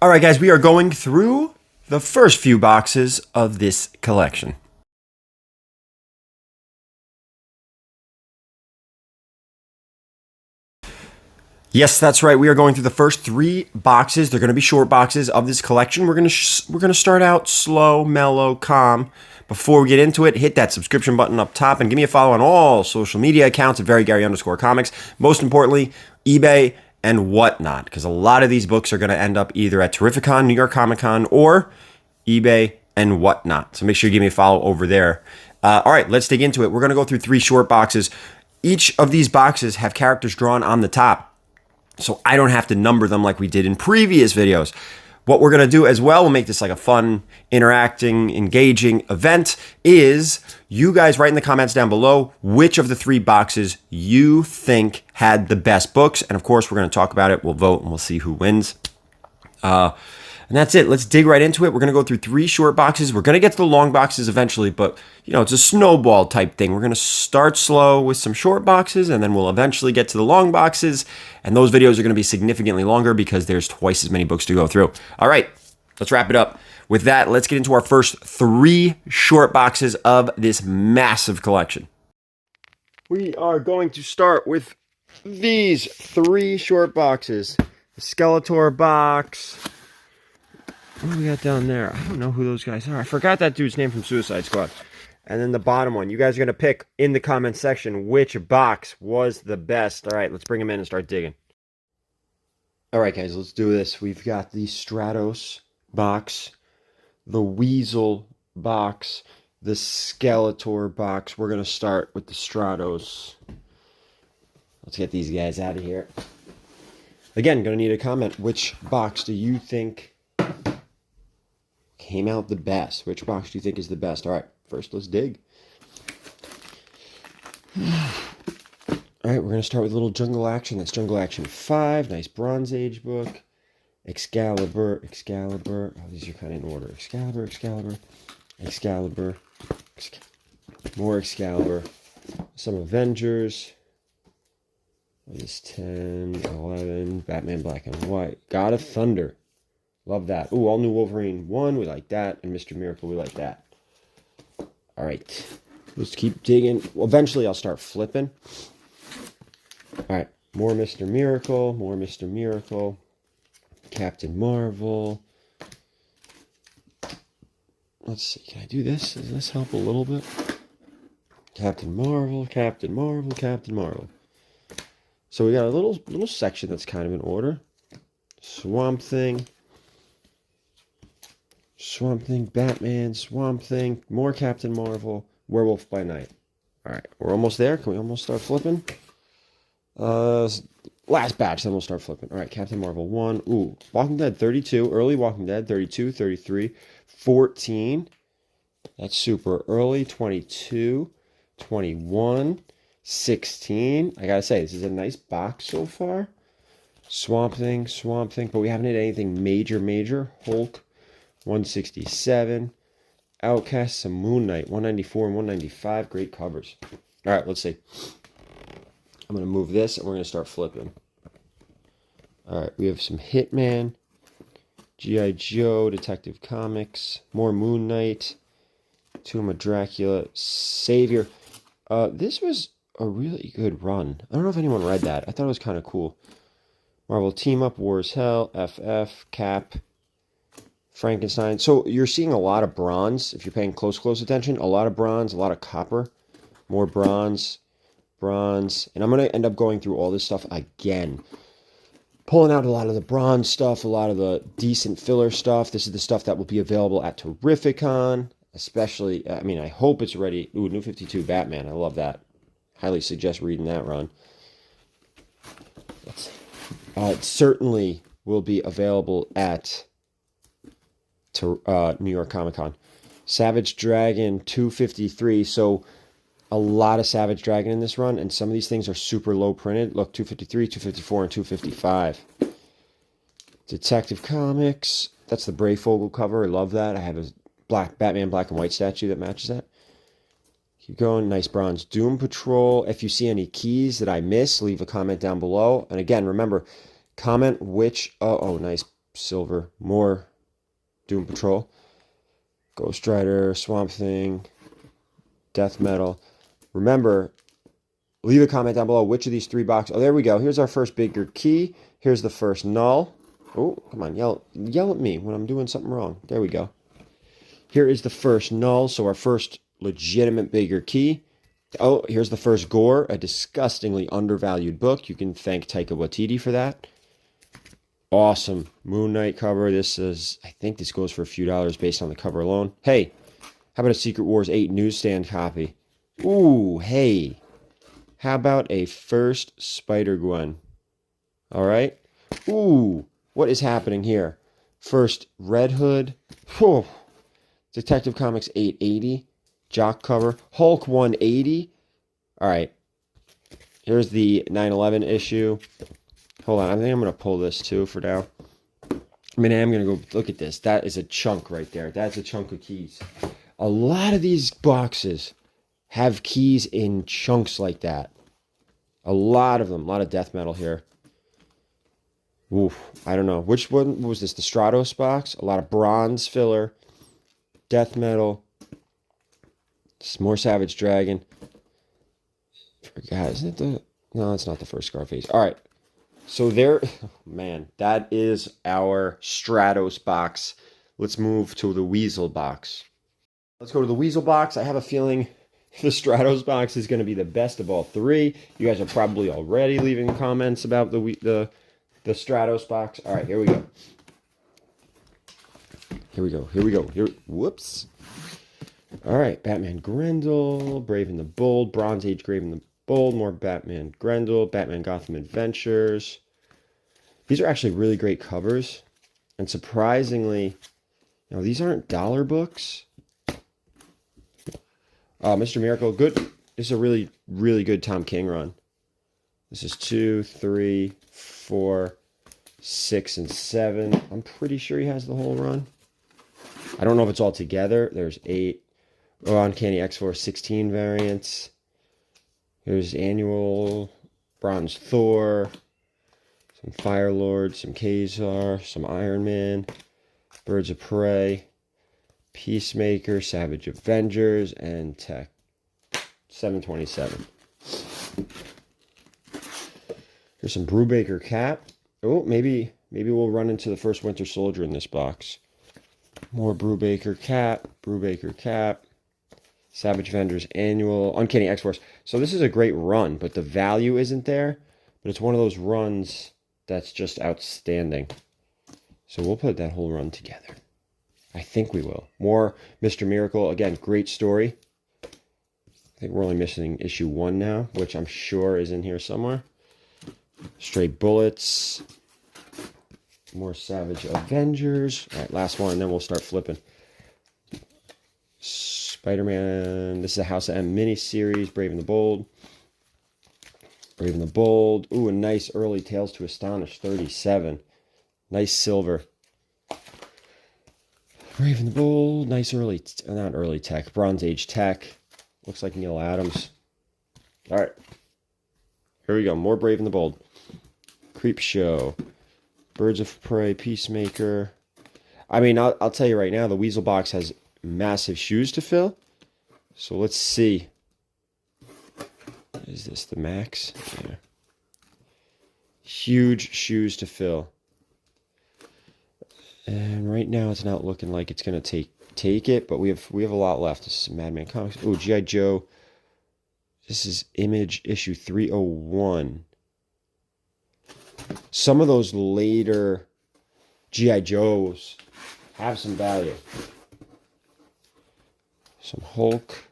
All right, guys, we are going through the first few boxes of this collection. Yes, that's right. We are going through the first three boxes. They're going to be short boxes of this collection. We're going to start out slow, mellow, calm. Before we get into it, hit that subscription button up top and give me a follow on all social media accounts at @VeryGary_comics. Most importantly, eBay and whatnot, because a lot of these books are going to end up either at Terrificon, New York Comic Con, or eBay and whatnot. So make sure you give me a follow over there. All right, let's dig into it. We're going to go through three short boxes. Each of these boxes have characters drawn on the top, so I don't have to number them like we did in previous videos. What we're going to do as well, we'll make this like a fun, interacting, engaging event, is you guys write in the comments down below which of the three boxes you think had the best books. And of course, we're going to talk about it. We'll vote and we'll see who wins. And that's it. Let's dig right into it. We're going to go through three short boxes. We're going to get to the long boxes eventually, but it's a snowball type thing. We're going to start slow with some short boxes, and then we'll eventually get to the long boxes. And those videos are going to be significantly longer because there's twice as many books to go through. All right, let's wrap it up. With that, let's get into our first three short boxes of this massive collection. We are going to start with these three short boxes. The Skeletor box. What do we got down there? I don't know who those guys are. I forgot that dude's name from Suicide Squad. And then the bottom one. You guys are going to pick in the comment section which box was the best. All right, let's bring them in and start digging. All right, guys, let's do this. We've got the Stratos box, the Weasel box, the Skeletor box. We're going to start with the Stratos. Let's get these guys out of here. Again, going to need a comment. Which box do you think came out the best? Which box do you think is the best? All right, first let's dig. All right, we're going to start with a little Jungle Action. That's Jungle Action 5. Nice Bronze Age book. Excalibur. Oh, these are kind of in order. Excalibur. More Excalibur. Some Avengers. What is 10, 11, Batman Black and White. God of Thunder. Love that. Ooh, all new Wolverine 1. We like that. And Mr. Miracle, we like that. All right. Let's keep digging. Well, eventually, I'll start flipping. All right. More Mr. Miracle. Captain Marvel. Let's see. Can I do this? Does this help a little bit? Captain Marvel. So we got a little section that's kind of in order. Swamp Thing, Batman, Swamp Thing, more Captain Marvel, Werewolf by Night. All right, we're almost there. Can we almost start flipping? Last batch, then we'll start flipping. All right, Captain Marvel 1. Ooh, Walking Dead 32, early Walking Dead 32, 33, 14. That's super early, 22, 21. 16. I gotta say, this is a nice box so far. Swamp Thing, but we haven't hit anything major. Hulk, 167. Outcast, some Moon Knight, 194 and 195. Great covers. All right, let's see. I'm gonna move this, and we're gonna start flipping. All right, we have some Hitman, G.I. Joe, Detective Comics, more Moon Knight, Tomb of Dracula, Savior. This was a really good run. I don't know if anyone read that. I thought it was kind of cool. Marvel Team Up, War is Hell, FF, Cap, Frankenstein. So you're seeing a lot of bronze, if you're paying close attention. A lot of bronze, a lot of copper. More bronze. And I'm going to end up going through all this stuff again. Pulling out a lot of the bronze stuff, a lot of the decent filler stuff. This is the stuff that will be available at Terrificon. Especially, I hope it's ready. Ooh, New 52 Batman. I love that. Highly suggest reading that run. It certainly will be available at New York Comic Con. Savage Dragon 253. So a lot of Savage Dragon in this run, and some of these things are super low printed. Look, 253, 254, and 255. Detective Comics. That's the Brayfogle cover. I love that. I have a Batman Black and White statue that matches that. Keep going. Nice bronze. Doom Patrol. If you see any keys that I miss, leave a comment down below. And again, remember, comment which... Oh, nice silver. More Doom Patrol. Ghost Rider, Swamp Thing, Death Metal. Remember, leave a comment down below which of these 3 boxes. Oh, there we go. Here's our first bigger key. Here's the first null. Oh, come on, yell at me when I'm doing something wrong. There we go. Here is the first null, so our first legitimate bigger key. Oh, here's the first gore, a disgustingly undervalued book. You can thank Taika Waititi for that. Awesome Moon Knight cover. This is, I think this goes for a few dollars based on the cover alone. Hey, how about a Secret Wars 8 newsstand copy? Ooh, hey. How about a first Spider-Gwen? All right. Ooh, what is happening here? First Red Hood. Whew. Detective Comics 880. Jock cover. Hulk 180. All right. Here's the 9/11 issue. Hold on. I think I'm going to pull this too for now. I mean, I'm going to go look at this. That is a chunk right there. That's a chunk of keys. A lot of these boxes have keys in chunks like that. A lot of them. A lot of death metal here. Oof. I don't know. Which one was this? The Stratos box? A lot of bronze filler. Death metal. Some more Savage Dragon. Forgot. Isn't it the... No, it's not the first Scarface. All right. So there... Man, that is our Stratos box. Let's move to the Weasel box. Let's go to the Weasel box. I have a feeling the Stratos box is going to be the best of all 3. You guys are probably already leaving comments about the Stratos box. All right, here we go. Whoops. All right, Batman Grendel, Brave and the Bold, Bronze Age Brave and the Bold, more Batman Grendel, Batman Gotham Adventures. These are actually really great covers. And surprisingly, these aren't dollar books. Mr. Miracle, good. This is a really, really good Tom King run. This is 2, 3, 4, 6, and 7. I'm pretty sure he has the whole run. I don't know if it's all together. There's 8. Oh, Uncanny X-Force 16 variants. Here's annual Bronze Thor. Some Fire Lord, some Kazar, some Iron Man. Birds of Prey. Peacemaker, Savage Avengers, and Tech 727. Here's some Brubaker Cap. Oh, maybe we'll run into the first Winter Soldier in this box. More Brubaker Cap, Savage Avengers Annual, Uncanny X-Force. So this is a great run, but the value isn't there. But it's one of those runs that's just outstanding. So we'll put that whole run together. I think we will. More Mr. Miracle. Again, great story. I think we're only missing issue 1 now, which I'm sure is in here somewhere. Stray Bullets. More Savage Avengers. All right, last one, and then we'll start flipping. Spider-Man. This is a House of M miniseries. Brave and the Bold. Ooh, a nice early Tales to Astonish 37. Nice silver. Brave and the Bold, nice early, not early tech, Bronze Age tech. Looks like Neil Adams. All right. Here we go. More Brave and the Bold. Creep Show. Birds of Prey, Peacemaker. I mean, I'll tell you right now, the Weasel box has massive shoes to fill. So let's see. Is this the max? Yeah. Huge shoes to fill. And right now it's not looking like it's going to take it, but we have a lot left. This is Madman Comics. Oh, G.I. Joe. This is Image issue 301. Some of those later G.I. Joes have some value. Some Hulk.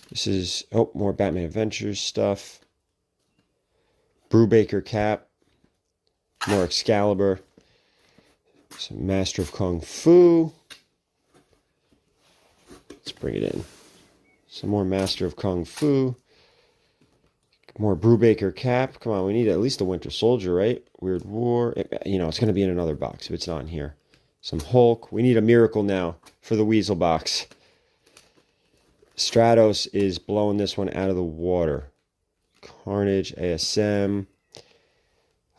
This is, more Batman Adventures stuff. Brubaker Cap. More Excalibur. Some Master of Kung Fu. Let's bring it in. Some more Master of Kung Fu. More Brubaker Cap. Come on, we need at least a Winter Soldier, right? Weird War. You know, it's going to be in another box if it's not in here. Some Hulk. We need a miracle now for the Weasel box. Stratos is blowing this one out of the water. Carnage, ASM.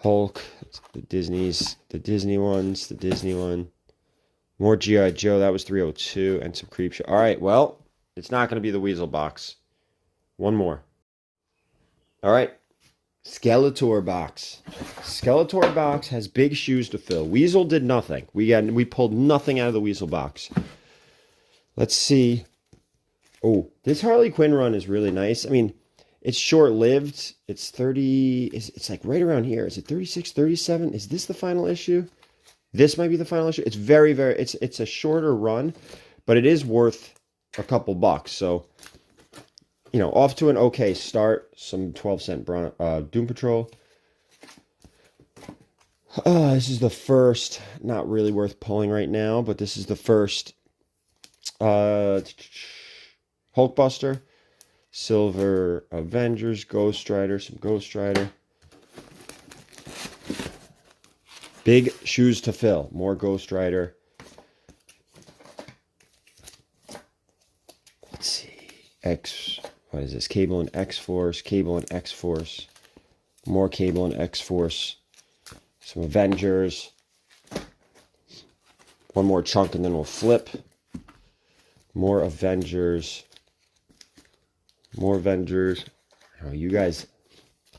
Hulk, the Disney ones, the Disney one. More G.I. Joe, that was 302, and some Creepshow. All right, well, it's not going to be the Weasel box. One more. All right, Skeletor box. Skeletor box has big shoes to fill. Weasel did nothing. We pulled nothing out of the Weasel box. Let's see. Oh, this Harley Quinn run is really nice. I mean, it's short-lived. It's 30... It's like right around here. Is it 36, 37? Is this the final issue? This might be the final issue. It's very, very... It's a shorter run, but it is worth a couple bucks. So, you know, off to an okay start. Some 12-cent Doom Patrol. This is the first... Not really worth pulling right now, but this is the first... Hulkbuster. Silver Avengers, Ghost Rider, some Ghost Rider. Big shoes to fill. More Ghost Rider. Let's see. What is this? Cable and X-Force. Cable and X-Force. More Cable and X-Force. Some Avengers. One more chunk and then we'll flip. More Avengers. More Avengers. Oh, you guys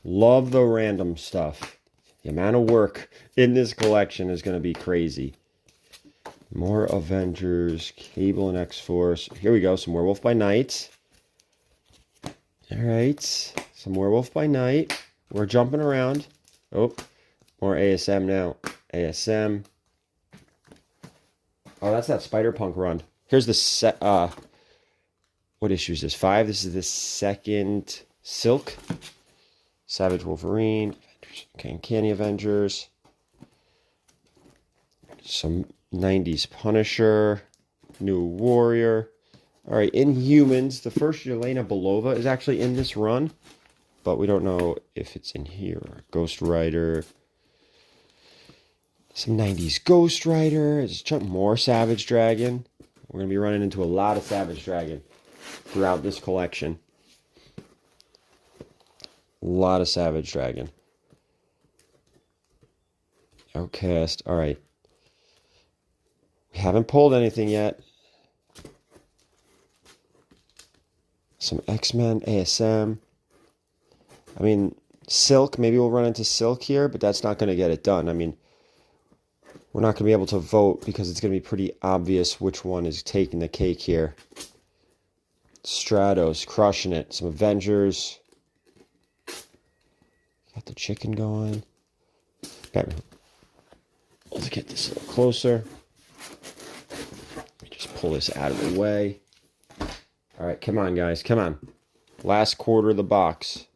love the random stuff. The amount of work in this collection is going to be crazy. More Avengers, Cable and X-Force. Here we go, some Werewolf by Night. All right, some Werewolf by Night. We're jumping around. Oh, more ASM now. ASM. Oh, that's that Spider-Punk run. Here's the set. What issue is this? 5. This is the second Silk. Savage Wolverine. Uncanny Avengers. Some 90s Punisher. New Warrior. All right, Inhumans. The first Yelena Belova is actually in this run, but we don't know if it's in here. Ghost Rider. Some 90s Ghost Rider. It's more Savage Dragon. We're going to be running into a lot of Savage Dragon throughout this collection. A lot of Savage Dragon. Outcast. All right. We haven't pulled anything yet. Some X-Men, ASM. I mean, Silk. Maybe we'll run into Silk here, but that's not going to get it done. I mean, we're not going to be able to vote because it's going to be pretty obvious which one is taking the cake here. Stratos, crushing it. Some Avengers. Got the chicken going. Okay. Let's get this a little closer. Let me just pull this out of the way. All right, come on, guys. Come on. Last quarter of the box.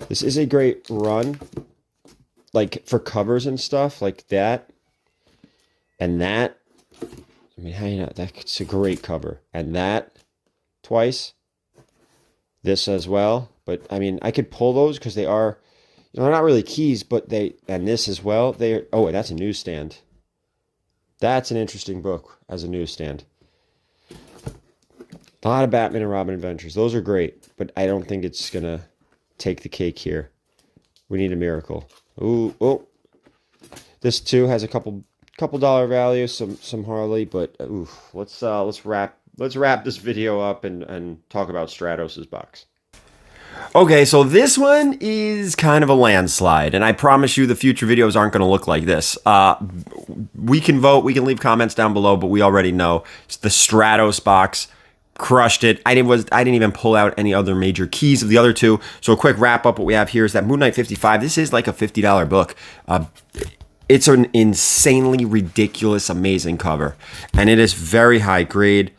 This is a great run. Like, for covers and stuff like that. And that. I mean, how you know? That's a great cover. And that. Twice. This as well. But, I mean, I could pull those because they are, you know, they're not really keys, but they, and this as well. They are, oh, that's a newsstand. That's an interesting book as a newsstand. A lot of Batman and Robin adventures. Those are great, but I don't think it's going to take the cake here. We need a miracle. Ooh, oh. This too has a couple dollar value, some Harley, but ooh, let's wrap this video up and talk about Stratos' box. Okay, so this one is kind of a landslide, and I promise you the future videos aren't going to look like this. We can vote, we can leave comments down below, but we already know it's the Stratos box. Crushed it. I didn't even pull out any other major keys of the other two. So a quick wrap up. What we have here is that Moon Knight 55. This is like a $50 book. It's an insanely ridiculous, amazing cover, and it is very high grade.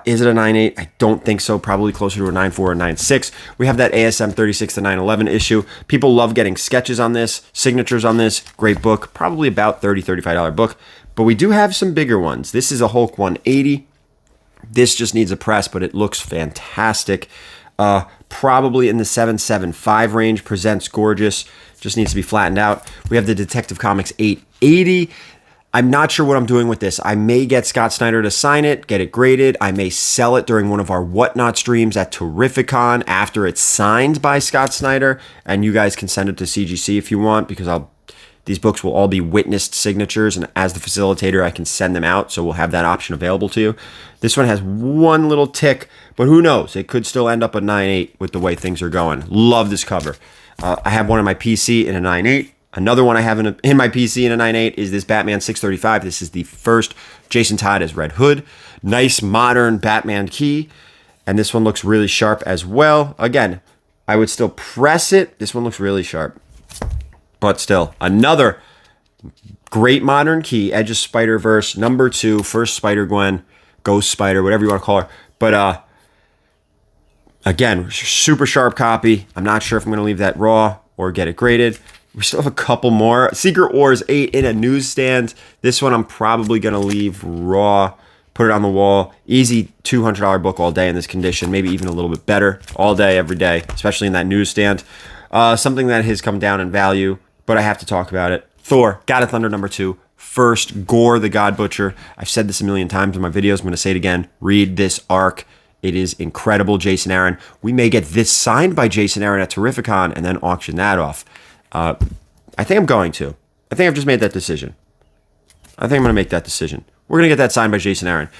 Is it a 9.8? I don't think so. Probably closer to a 9.4 or 9.6. We have that ASM 36 to 911 issue. People love getting sketches on this, signatures on this. Great book. Probably about $30, $35 book. But we do have some bigger ones. This is a Hulk 180. This just needs a press, but it looks fantastic. Probably in the 775 range. Presents gorgeous. Just needs to be flattened out. We have the Detective Comics 880. I'm not sure what I'm doing with this. I may get Scott Snyder to sign it, get it graded. I may sell it during one of our Whatnot streams at Terrificon after it's signed by Scott Snyder. And you guys can send it to CGC if you want, because these books will all be witnessed signatures. And as the facilitator, I can send them out. So we'll have that option available to you. This one has one little tick, but who knows? It could still end up a 9.8 with the way things are going. Love this cover. I have one on my PC in a 9.8. Another one I have in my PC in a 9.8 is this Batman 635. This is the first Jason Todd as Red Hood. Nice modern Batman key. And this one looks really sharp as well. Again, I would still press it. This one looks really sharp. But still, another great modern key. Edge of Spider-Verse, number 2, first Spider-Gwen, Ghost Spider, whatever you want to call her. But again, super sharp copy. I'm not sure if I'm going to leave that raw or get it graded. We still have a couple more. Secret Wars 8 in a newsstand. This one I'm probably going to leave raw, put it on the wall. Easy $200 book all day in this condition, maybe even a little bit better all day, every day, especially in that newsstand. Something that has come down in value, but I have to talk about it. Thor, God of Thunder number 2. First, Gore the God Butcher. I've said this a million times in my videos. I'm going to say it again. Read this arc. It is incredible, Jason Aaron. We may get this signed by Jason Aaron at Terrificon and then auction that off. I think I'm going to. I think I've just made that decision. I think I'm going to make that decision. We're going to get that signed by Jason Aaron.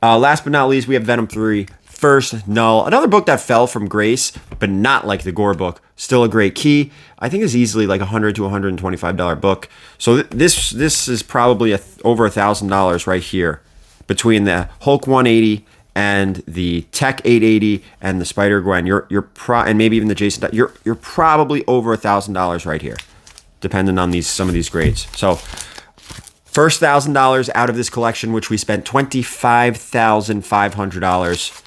Last but not least, we have Venom 3, First Null. Another book that fell from grace, but not like the Gore book. Still a great key. I think it's easily like $100 to $125 book. So this is probably over $1,000 right here between the Hulk 180 and the Tech 880 and the Spider-Gwen. And maybe even the Jason. You're probably over $1,000 right here, depending on some of these grades. So first $1,000 out of this collection, which we spent $25,500.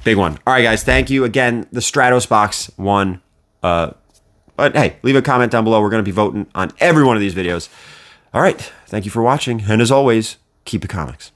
Big one. All right, guys. Thank you again. The Stratos box won. But hey, leave a comment down below. We're going to be voting on every one of these videos. All right. Thank you for watching. And as always, keep it comics.